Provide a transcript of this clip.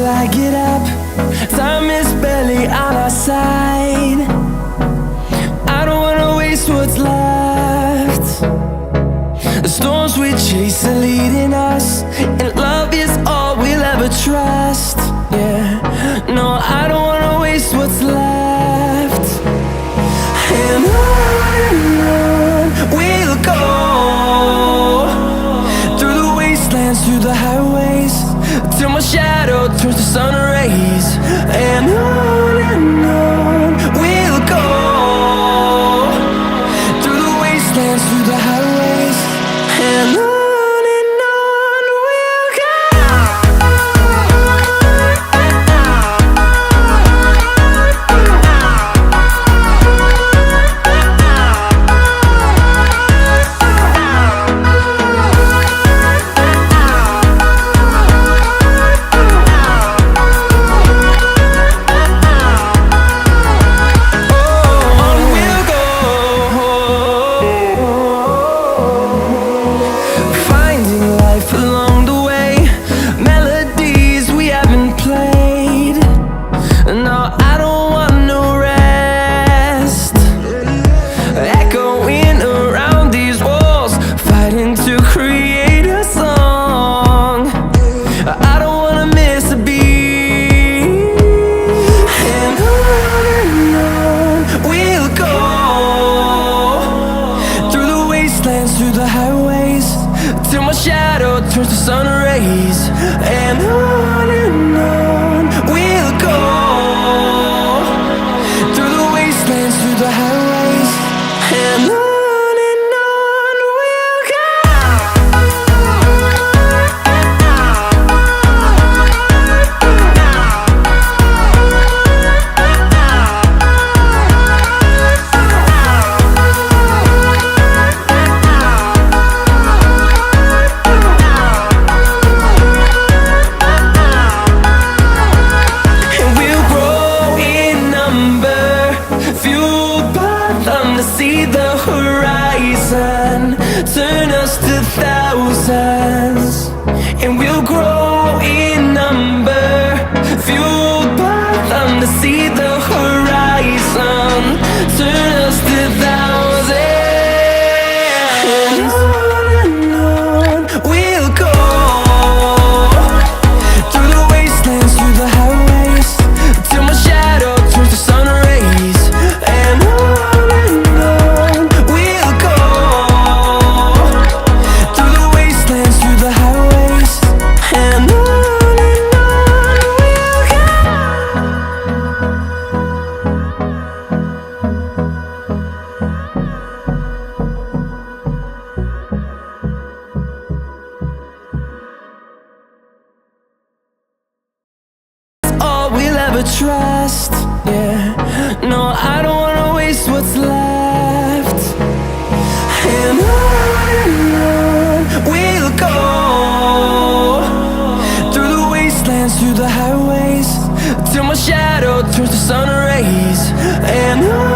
I get up. Time is barely on our side. I don't wanna waste what's left. The storms we chase are leading us, and love is all we'll ever trust. Yeah, no, I don't wanna waste what's left. And on we'll go, through the wastelands, through the highways, till my shadow turns to sun rays. And on we'll go, through the wastelands, through the highways, and on. Through the highways, till my shadow turns to sun rays. And on we'll go, through the wastelands, through the highways, and on. See the horizon turn us to thousands, and we'll grow in number, fueled by them to see the horizon turn us to thousands. And on we'll go, through the wastelands, through the highways, till my shadow turns to sun rays. And trust, yeah. No, I don't wanna waste what's left. And on we'll go, through the wastelands, through the highways, till my shadow turns to sun rays. And on